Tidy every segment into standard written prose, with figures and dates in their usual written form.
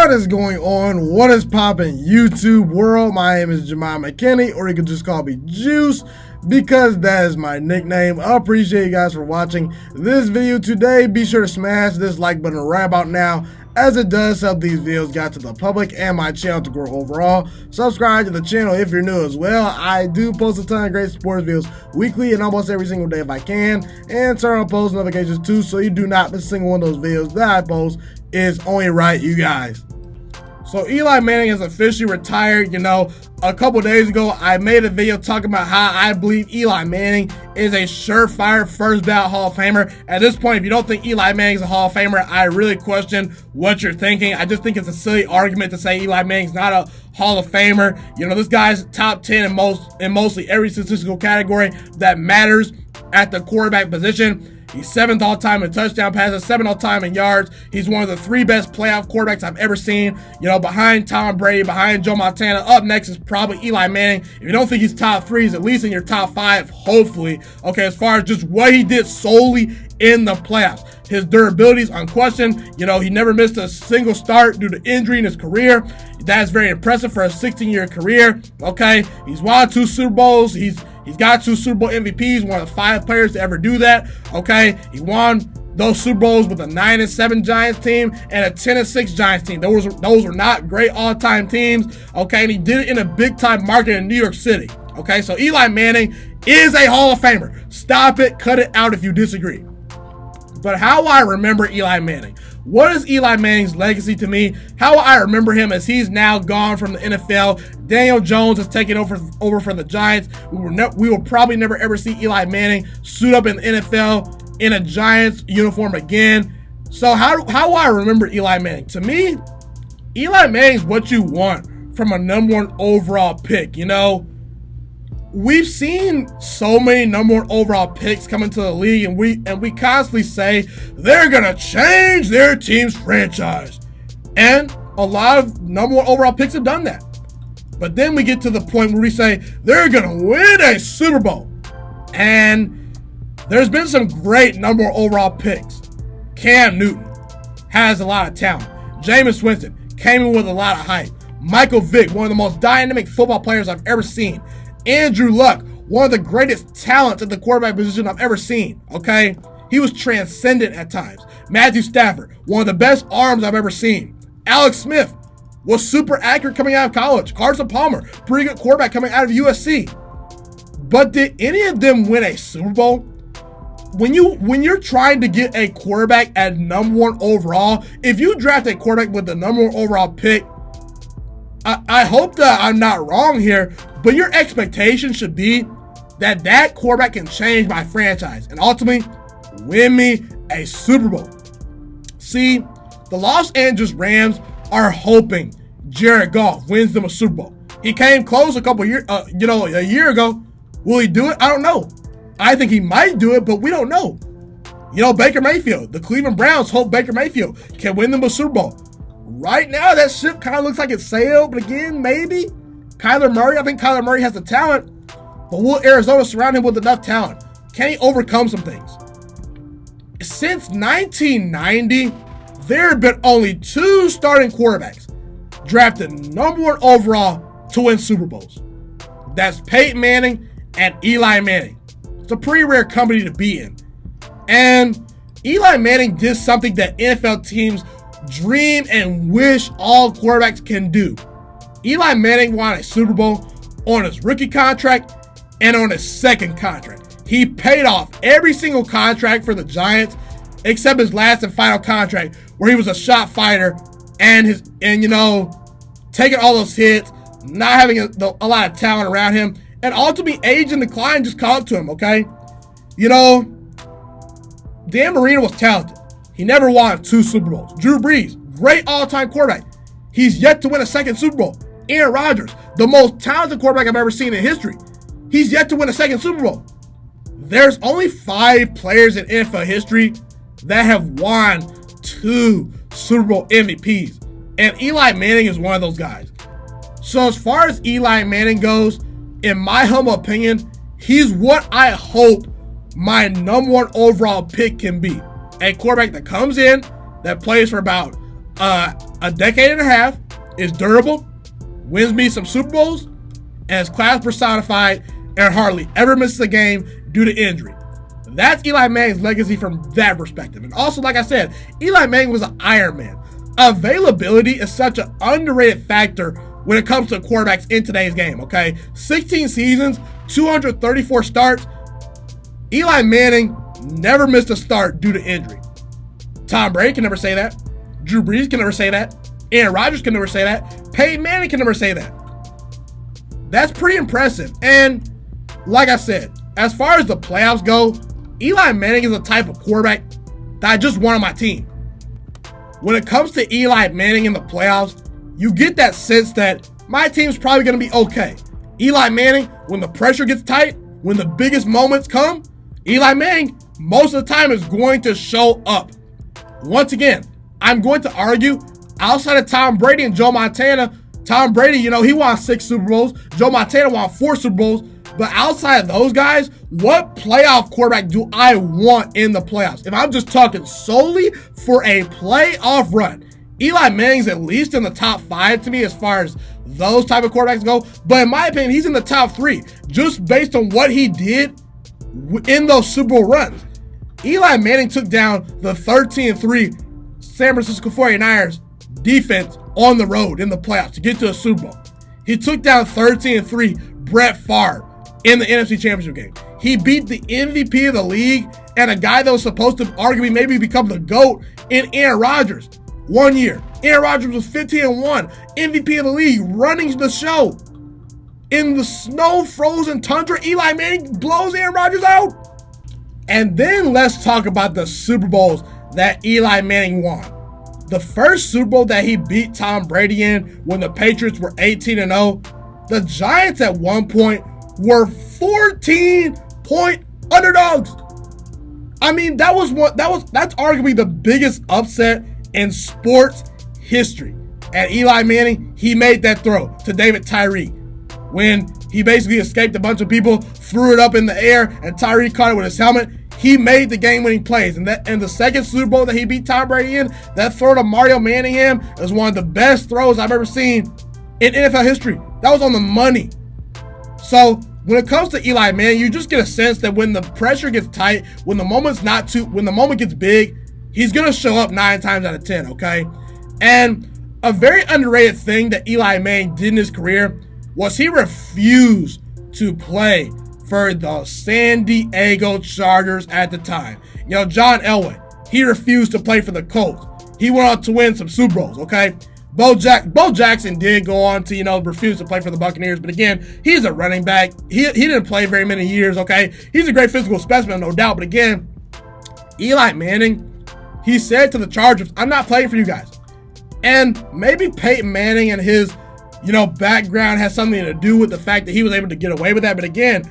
What is going on? What is poppin' YouTube world? My name is Ghiman Mckinney, or you can just call me Juice, because that is my nickname. I appreciate you guys for watching this video today. Be sure to smash this like button right about now, as it does help these videos get to the public and my channel to grow overall. Subscribe to the channel if you're new as well. I do post a ton of great sports videos weekly and almost every single day if I can, and turn on post notifications too, so you do not miss a single one of those videos that I post. Is only right, you guys. So Eli Manning has officially retired. You know, a couple days ago I made a video talking about how I believe Eli Manning is a surefire first ballot Hall of Famer. At this point, if you don't think Eli Manning is a Hall of Famer, I really question what you're thinking. I just think it's a silly argument to say Eli Manning's not a Hall of Famer. You know, this guy's top 10 in mostly every statistical category that matters at the quarterback position. He's 7th all-time in touchdown passes, 7th all-time in yards. He's one of the 3 best playoff quarterbacks I've ever seen. You know, behind Tom Brady, behind Joe Montana. Up next is probably Eli Manning. If you don't think he's top 3, he's at least in your top 5, hopefully. Okay, as far as just what he did solely in the playoffs. His durability is unquestioned. You know, he never missed a single start due to injury in his career. That is very impressive for a 16-year career. Okay, he's won 2 Super Bowls. He's got 2 Super Bowl MVPs, one of the 5 players to ever do that. Okay, he won those Super Bowls with a 9-7 Giants team and a 10-6 Giants team. Those were not great all-time teams. Okay, and he did it in a big-time market in New York City. Okay, so Eli Manning is a Hall of Famer. Stop it, cut it out if you disagree. But how I remember Eli Manning. What is Eli Manning's legacy to me? How I remember him as he's now gone from the NFL. Daniel Jones has taken over for the Giants. We will probably never ever see Eli Manning suit up in the NFL in a Giants uniform again. So how I remember Eli Manning? To me, Eli Manning's what you want from a #1 overall pick. You know, we've seen so many #1 overall picks come into the league, and we constantly say they're gonna change their team's franchise, and a lot of #1 overall picks have done that. But then we get to the point where we say they're gonna win a Super Bowl, and there's been some great #1 overall picks. Cam Newton has a lot of talent. Jameis Winston came in with a lot of hype. Michael Vick, one of the most dynamic football players I've ever seen. Andrew Luck, one of the greatest talents at the quarterback position I've ever seen, okay? He was transcendent at times. Matthew Stafford, one of the best arms I've ever seen. Alex Smith was super accurate coming out of college. Carson Palmer, pretty good quarterback coming out of USC. But did any of them win a Super Bowl? When you're trying to get a quarterback at #1 overall, if you draft a quarterback with the #1 overall pick, I hope that I'm not wrong here, but your expectation should be that that quarterback can change my franchise and ultimately win me a Super Bowl. See, the Los Angeles Rams are hoping Jared Goff wins them a Super Bowl. He came close a year ago. Will he do it? I don't know. I think he might do it, but we don't know. You know, Baker Mayfield, the Cleveland Browns hope Baker Mayfield can win them a Super Bowl. Right now, that ship kind of looks like it's sailed, but again, maybe. Kyler Murray, I think Kyler Murray has the talent, but will Arizona surround him with enough talent? Can he overcome some things? Since 1990, there have been only 2 starting quarterbacks drafted #1 overall to win Super Bowls. That's Peyton Manning and Eli Manning. It's a pretty rare company to be in. And Eli Manning did something that NFL teams dream and wish all quarterbacks can do. Eli Manning won a Super Bowl on his rookie contract and on his second contract. He paid off every single contract for the Giants except his last and final contract, where he was a shot fighter and you know, taking all those hits, not having a lot of talent around him, and ultimately age and decline just caught up to him. Okay, you know, Dan Marino was talented. He never won 2 Super Bowls. Drew Brees, great all-time quarterback. He's yet to win a second Super Bowl. Aaron Rodgers, the most talented quarterback I've ever seen in history. He's yet to win a second Super Bowl. There's only 5 players in NFL history that have won 2 Super Bowl MVPs. And Eli Manning is one of those guys. So as far as Eli Manning goes, in my humble opinion, he's what I hope my #1 overall pick can be. A quarterback that comes in, that plays for about a decade and a half, is durable, wins me some Super Bowls, and is class personified and hardly ever misses a game due to injury. That's Eli Manning's legacy from that perspective. And also, like I said, Eli Manning was an Iron Man. Availability is such an underrated factor when it comes to quarterbacks in today's game, okay? 16 seasons, 234 starts. Eli Manning never missed a start due to injury. Tom Brady can never say that. Drew Brees can never say that. Aaron Rodgers can never say that. Peyton Manning can never say that. That's pretty impressive. And like I said, as far as the playoffs go, Eli Manning is the type of quarterback that I just want on my team. When it comes to Eli Manning in the playoffs, you get that sense that my team's probably going to be okay. Eli Manning, when the pressure gets tight, when the biggest moments come, Eli Manning, most of the time, is going to show up. Once again, I'm going to argue, outside of Tom Brady and Joe Montana, Tom Brady, he won 6 Super Bowls. Joe Montana won 4 Super Bowls. But outside of those guys, what playoff quarterback do I want in the playoffs? If I'm just talking solely for a playoff run, Eli Manning's at least in the top 5 to me as far as those type of quarterbacks go. But in my opinion, he's in the top 3 just based on what he did in those Super Bowl runs. Eli Manning took down the 13-3 San Francisco 49ers defense on the road in the playoffs to get to a Super Bowl. He took down 13-3 Brett Favre in the NFC Championship game. He beat the MVP of the league and a guy that was supposed to arguably maybe become the GOAT in Aaron Rodgers. 1 year. Aaron Rodgers was 15-1, MVP of the league, running the show. In the snow-frozen tundra, Eli Manning blows Aaron Rodgers out. And then let's talk about the Super Bowls that Eli Manning won. The first Super Bowl that he beat Tom Brady in when the Patriots were 18-0, the Giants at one point were 14-point underdogs. I mean, that's arguably the biggest upset in sports history. And Eli Manning, he made that throw to David Tyree when he basically escaped a bunch of people, threw it up in the air, and Tyree caught it with his helmet. He made the game-winning plays. And the second Super Bowl that he beat Tom Brady in, that throw to Mario Manningham is one of the best throws I've ever seen in NFL history. That was on the money. So when it comes to Eli Manning, you just get a sense that when the pressure gets tight, when the moment gets big, he's going to show up 9 times out of 10, okay? And a very underrated thing that Eli Manning did in his career was he refused to play for the San Diego Chargers at the time. John Elway, he refused to play for the Colts. He went on to win some Super Bowls, okay? Bo Jackson did go on to, refuse to play for the Buccaneers, but again, he's a running back. He didn't play very many years, okay? He's a great physical specimen, no doubt, but again, Eli Manning, he said to the Chargers, I'm not playing for you guys. And maybe Peyton Manning and his, background has something to do with the fact that he was able to get away with that, but again,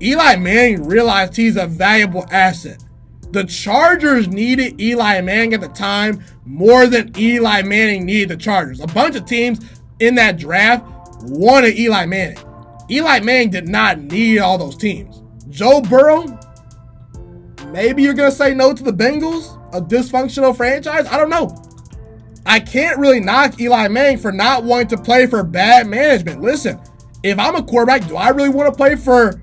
Eli Manning realized he's a valuable asset. The Chargers needed Eli Manning at the time more than Eli Manning needed the Chargers. A bunch of teams in that draft wanted Eli Manning. Eli Manning did not need all those teams. Joe Burrow, maybe you're going to say no to the Bengals, a dysfunctional franchise? I don't know. I can't really knock Eli Manning for not wanting to play for bad management. Listen, if I'm a quarterback, do I really want to play for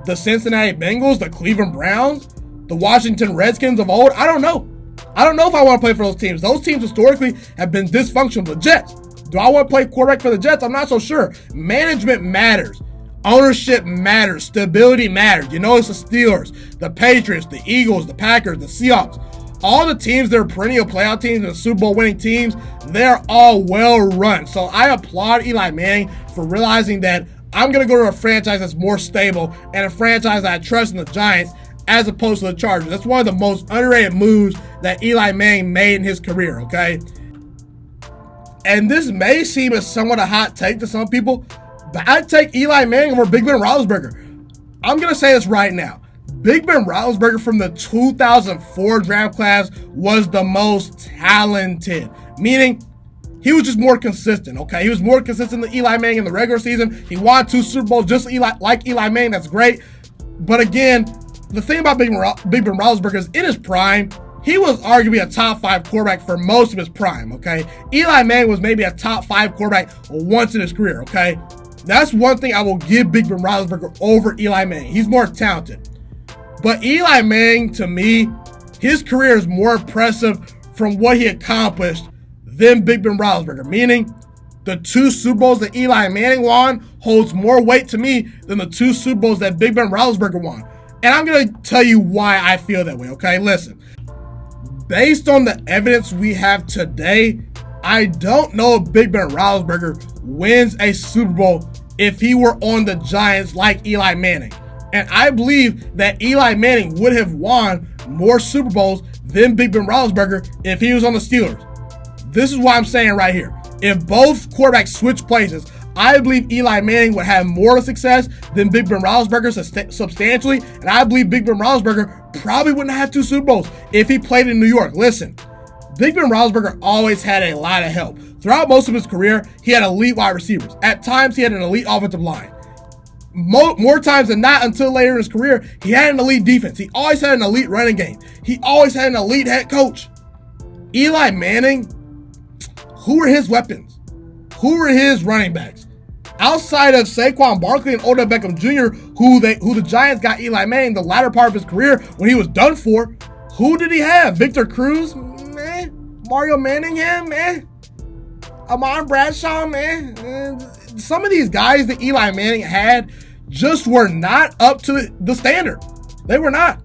the Cincinnati Bengals, the Cleveland Browns, the Washington Redskins of old? I don't know. I don't know if I want to play for those teams. Those teams historically have been dysfunctional. The Jets. Do I want to play quarterback for the Jets? I'm not so sure. Management matters. Ownership matters. Stability matters. It's the Steelers, the Patriots, the Eagles, the Packers, the Seahawks. All the teams that are perennial playoff teams and Super Bowl winning teams, they're all well run. So I applaud Eli Manning for realizing that I'm going to go to a franchise that's more stable and a franchise that I trust in the Giants as opposed to the Chargers. That's one of the most underrated moves that Eli Manning made in his career, okay? And this may seem as somewhat a hot take to some people, but I'd take Eli Manning over Big Ben Roethlisberger. I'm going to say this right now. Big Ben Roethlisberger from the 2004 draft class was the most talented, meaning he was just more consistent, okay? He was more consistent than Eli Manning in the regular season. He won 2 Super Bowls just like Eli Manning. That's great. But again, the thing about Big Ben Roethlisberger is in his prime, he was arguably a top 5 quarterback for most of his prime, okay? Eli Manning was maybe a top 5 quarterback once in his career, okay? That's one thing I will give Big Ben Roethlisberger over Eli Manning. He's more talented. But Eli Manning, to me, his career is more impressive from what he accomplished than Big Ben Roethlisberger, meaning the 2 Super Bowls that Eli Manning won holds more weight to me than the 2 Super Bowls that Big Ben Roethlisberger won. And I'm going to tell you why I feel that way, okay? Listen, based on the evidence we have today, I don't know if Big Ben Roethlisberger wins a Super Bowl if he were on the Giants like Eli Manning. And I believe that Eli Manning would have won more Super Bowls than Big Ben Roethlisberger if he was on the Steelers. This is what I'm saying right here. If both quarterbacks switch places, I believe Eli Manning would have more success than Big Ben Roethlisberger substantially, and I believe Big Ben Roethlisberger probably wouldn't have 2 Super Bowls if he played in New York. Listen, Big Ben Roethlisberger always had a lot of help. Throughout most of his career, he had elite wide receivers. At times, he had an elite offensive line. More times than not, until later in his career, he had an elite defense. He always had an elite running game. He always had an elite head coach. Eli Manning, who were his weapons? Who were his running backs? Outside of Saquon Barkley and Odell Beckham Jr., who the Giants got Eli Manning the latter part of his career when he was done for, who did he have? Victor Cruz? Meh. Mario Manningham? Meh. Amon Bradshaw? Meh. Some of these guys that Eli Manning had just were not up to the standard. They were not.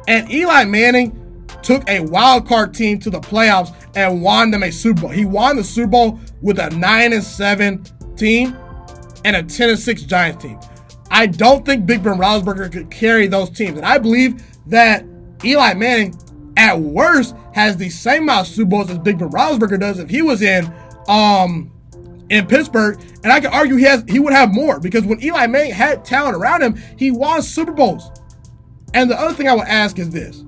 And Eli Manning took a wild card team to the playoffs and won them a Super Bowl. He won the Super Bowl with a 9-7 team and a 10-6 Giants team. I don't think Big Ben Roethlisberger could carry those teams. And I believe that Eli Manning, at worst, has the same amount of Super Bowls as Big Ben Roethlisberger does if he was in Pittsburgh. And I could argue he would have more, because when Eli Manning had talent around him, he won Super Bowls. And the other thing I would ask is this.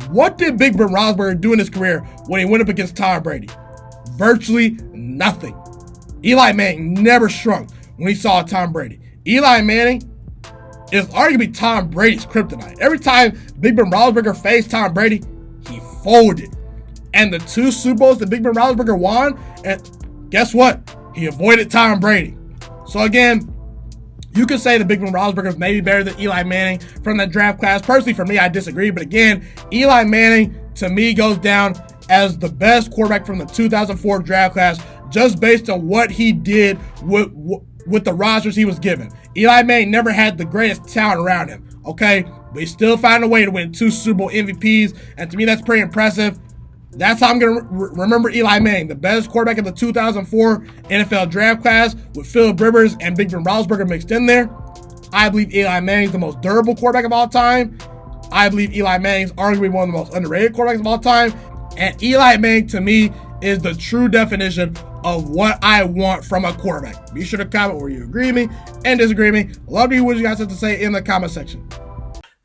What did Big Ben Roethlisberger do in his career when he went up against Tom Brady? Virtually nothing. Eli Manning never shrunk when he saw Tom Brady. Eli Manning is arguably Tom Brady's kryptonite. Every time Big Ben Roethlisberger faced Tom Brady, he folded. And the 2 Super Bowls that Big Ben Roethlisberger won, and guess what? He avoided Tom Brady. So again, you could say that Big Ben Roethlisberger is maybe better than Eli Manning from that draft class. Personally, for me, I disagree. But again, Eli Manning, to me, goes down as the best quarterback from the 2004 draft class, just based on what he did with the rosters he was given. Eli Manning never had the greatest talent around him, okay? But he still found a way to win 2 Super Bowl MVPs, and to me, that's pretty impressive. That's how I'm going to remember Eli Manning, the best quarterback in the 2004 NFL draft class, with Philip Rivers and Big Ben Roethlisberger mixed in there. I believe Eli Manning is the most durable quarterback of all time. I believe Eli Manning is arguably one of the most underrated quarterbacks of all time. And Eli Manning, to me, is the true definition of what I want from a quarterback. Be sure to comment where you agree with me and disagree with me. Love to hear what you guys have to say in the comment section.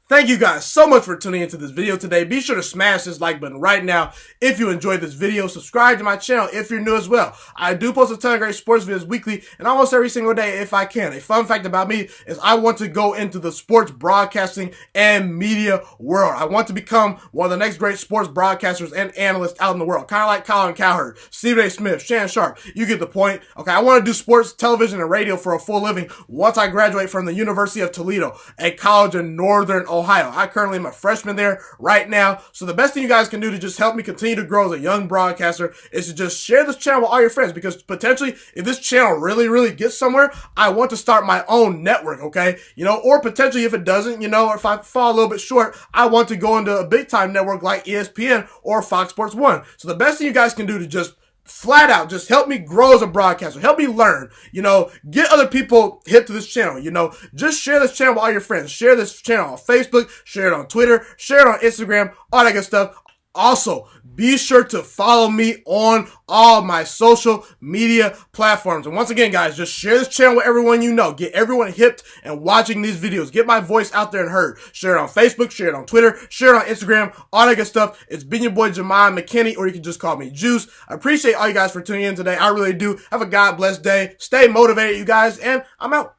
Thank you guys so much for tuning into this video today. Be sure to smash this like button right now if you enjoyed this video. Subscribe to my channel if you're new as well. I do post a ton of great sports videos weekly and almost every single day if I can. A fun fact about me is I want to go into the sports broadcasting and media world. I want to become one of the next great sports broadcasters and analysts out in the world. Kind of like Colin Cowherd, Stephen A. Smith, Shannon Sharp. You get the point. Okay, I want to do sports, television, and radio for a full living once I graduate from the University of Toledo, a college in Northern Ohio. I currently am a freshman there right now. So the best thing you guys can do to just help me continue to grow as a young broadcaster is to just share this channel with all your friends, because potentially if this channel really gets somewhere, I want to start my own network, okay? Or potentially if it doesn't, or if I fall a little bit short, I want to go into a big time network like ESPN or Fox Sports 1. So the best thing you guys can do to just flat out just help me grow as a broadcaster, help me learn, get other people hip to this channel, just share this channel with all your friends, share this channel on Facebook, share it on Twitter, share it on Instagram, all that good stuff. Also, be sure to follow me on all my social media platforms. And once again, guys, just share this channel with everyone you know. Get everyone hipped and watching these videos. Get my voice out there and heard. Share it on Facebook, share it on Twitter, share it on Instagram, all that good stuff. It's been your boy, Ghiman Mckinney, or you can just call me Juice. I appreciate all you guys for tuning in today. I really do. Have a God bless day. Stay motivated, you guys, and I'm out.